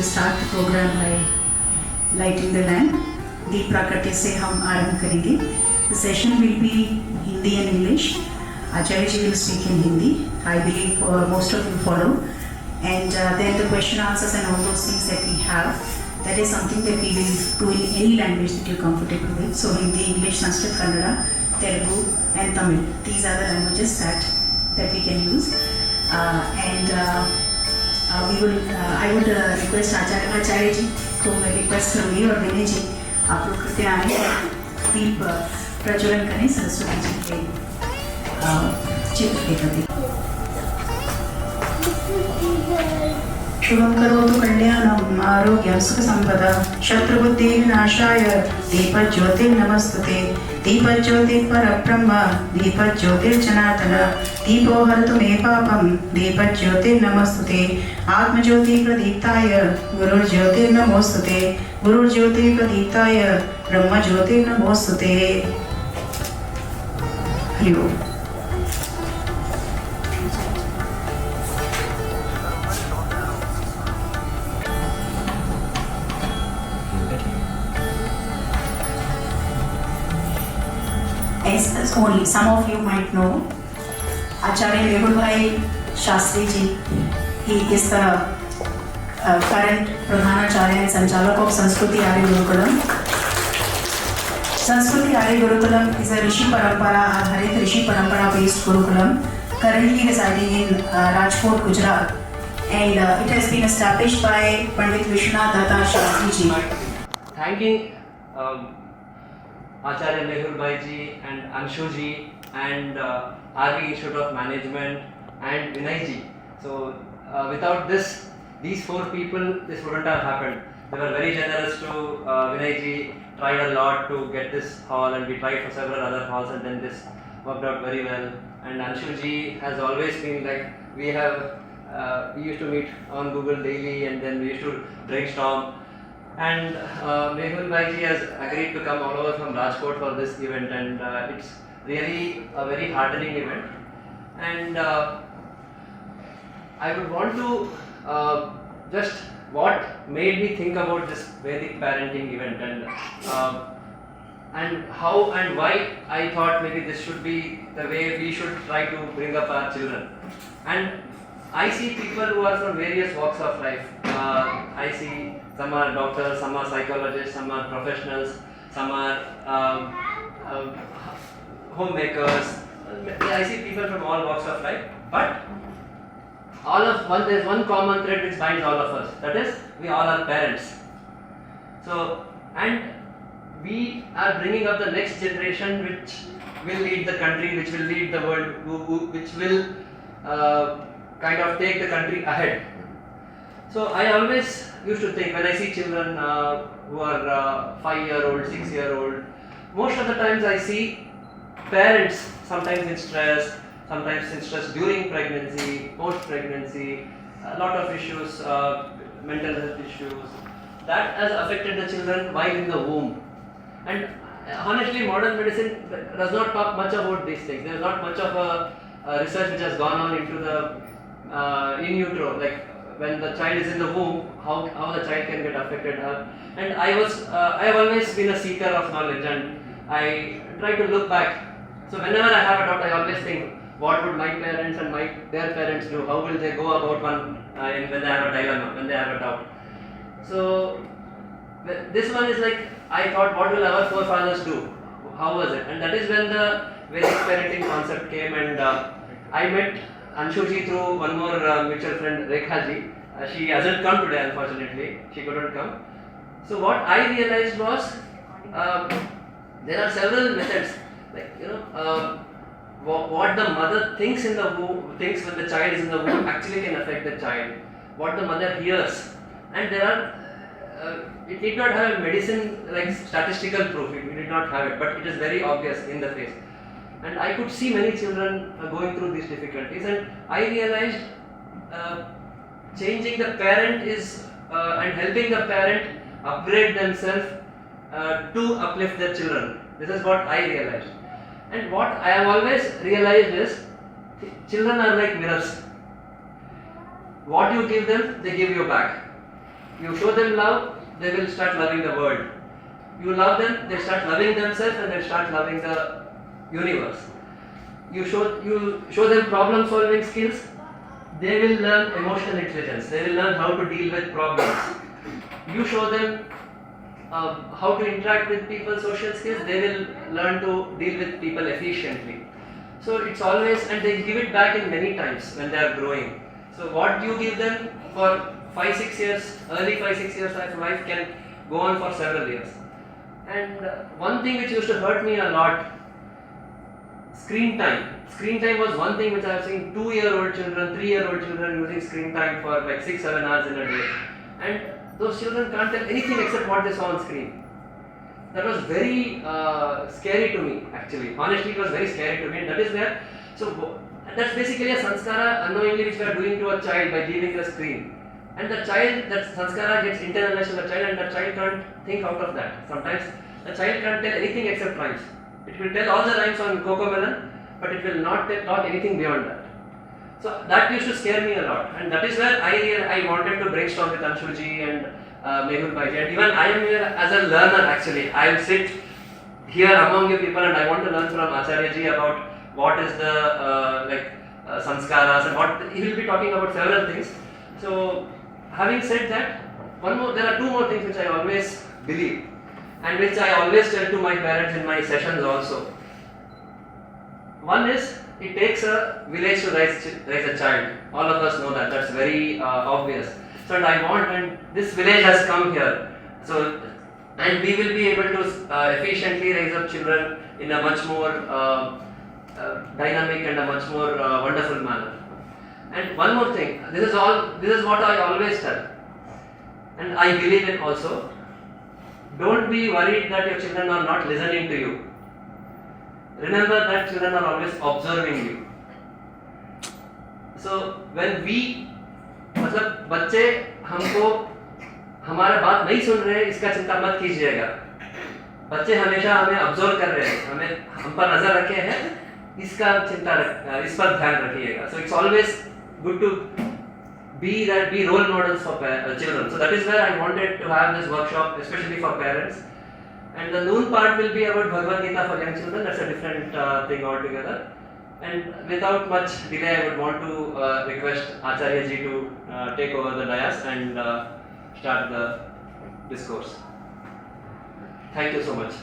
will start the program by lighting the lamp. दीप प्राकट्य से हम आरंभ करेंगे. The session will be Hindi and English. Acharya ji will speak in Hindi. I believe most of you follow. And then the question answers and all those things that we have, that is something that we will do in any language that you're comfortable with. So Hindi, English, Sanskrit, Kannada, Telugu and Tamil. These are the languages that we can use. I would request Acharya ji को मैं request करूँगी और विनय जी आप लोग कृपया आए दीप प्रज्वलन करें सरस्वती जी के चित्र के प्रति. शुभं करोतु कल्याणं आरोग्यं सुखसंपदां शत्रुबुद्धिविनाशाय दीपज्योतिर्नमस्तुते. दीपज्योतिः परब्रह्म दीपज्योतिर्जनार्दन दीपो हरतु मे पापं दीपज्योतिर्नमस्तुते. आत्मज्योतिः प्रदीप्ताय गुरुर्ज्योतिर्नमोस्तुते. गुरुर्ज्योतिः प्रदीप्ताय ब्रह्मज्योतिर्नमोस्तुते. हरि ओम्. As only some of you might know, Acharya MehulBhai Shastri ji, he is the current Pradhanacharya and Sanchalak of Sanskruti Arya Gurukulam. Sanskruti Arya Gurukulam is a Rishi Parampara Adharit Rishi Parampara based Gurukulam, currently residing in Rajkot, Gujarat, and it has been established by Pandit Vishwanath Datar Shastri ji. Thanking Acharya MehulBhai ji and Anshu ji and RVIM Institute of Management and Vinay ji. So without these four people, this wouldn't have happened. They were very generous to Vinay ji, tried a lot to get this hall, and we tried for several other halls, and then this worked out very well. And Anshu ji has always been like, we used to meet on Google daily, and then we used to brainstorm. And MehulBhai ji has agreed to come all over from Rajkot for this event, and it's really a very heartening event. And I would want to just what made me think about this Vedic parenting event, and how and why I thought maybe this should be the way we should try to bring up our children. And I see people who are from various walks of life. I see some are doctors, some are psychologists, some are professionals, some are homemakers. I see people from all walks of life, but there's one common thread which binds all of us. That is, we all are parents. So, and we are bringing up the next generation which will lead the country, which will lead the world, which will kind of take the country ahead. So I always used to think, when I see children who are 5-year-old, 6-year-old, most of the times I see parents sometimes in stress, during pregnancy, post-pregnancy, a lot of issues, mental health issues, that has affected the children while in the womb. And honestly, modern medicine does not talk much about these things. There is not much of a research which has gone on into the in utero, like when the child is in the womb, how the child can get affected. And I have always been a seeker of knowledge, and I try to look back. So whenever I have a doubt, I always think, what would my parents and their parents do? How will they go about when they have a dilemma, when they have a doubt? So this one is like, I thought, what will our forefathers do? How was it? And that is when the Vedic parenting concept came, and I met Anshu ji through one more mutual friend, Rekha ji. She hasn't come today, unfortunately. She couldn't come. So what I realized was, there are several methods, like what the mother thinks in the womb, thinks when the child is in the womb, actually can affect the child. What the mother hears, and there are. It did not have a medicine like statistical proof. We did not have it, but it is very obvious in the face. And I could see many children going through these difficulties, and I realized changing the parent is and helping the parent upgrade themselves to uplift their children. This is what I realized. And what I have always realized is, children are like mirrors. What you give them, they give you back. You show them love, they will start loving the world. You love them, they start loving themselves and they start loving the universe. You show them problem solving skills, they will learn emotional intelligence, they will learn how to deal with problems. You show them how to interact with people, social skills, they will learn to deal with people efficiently. So it's always, and they give it back in many times when they are growing. So what you give them for 5-6 years, early 5-6 years of life can go on for several years. And one thing which used to hurt me a lot, screen time. Screen time was one thing which I have seen 2-year-old children, 3-year-old children using screen time for like 6-7 hours in a day. And those children can't tell anything except what they saw on screen. That was very scary to me actually. Honestly, it was very scary to me. And that is where, so that's basically a sanskara unknowingly which we are doing to a child by giving the screen. And the child, that sanskara gets internalized to the child and the child can't think out of that. Sometimes the child can't tell anything except rhymes. It will tell all the rhymes on Cocomelon, but it will not talk anything beyond that. So that used to scare me a lot, and that is where I wanted to brainstorm with Anshu ji and MehulBhai, and even I am here as a learner actually. I will sit here among you people and I want to learn from Acharya ji about what is the sanskaras and what he will be talking about several things. So having said that, there are two more things which I always believe and which I always tell to my parents in my sessions also. One is, it takes a village to raise a child. All of us know that, that's very obvious. So and this village has come here. So, and we will be able to efficiently raise up children in a much more dynamic and a much more wonderful manner. And one more thing, this is what I always tell. And I believe it also. Don't be worried that your children are not listening to you. Remember that children are always observing you. So when मतलब बच्चे हमको हमारा बात नहीं सुन रहे हैं, इसका चिंता मत कीजिएगा. बच्चे हमेशा हमें ऑब्जर्व कर रहे हैं, हम पर नजर रखे हैं, इस पर ध्यान रखिएगा. So it's always good to be role models for children. So that is where I wanted to have this workshop, especially for parents. And the noon part will be about Bhagavad Gita for young children. That's a different thing altogether. And without much delay, I would want to request Acharya ji to take over the dais and start the discourse. Thank you so much.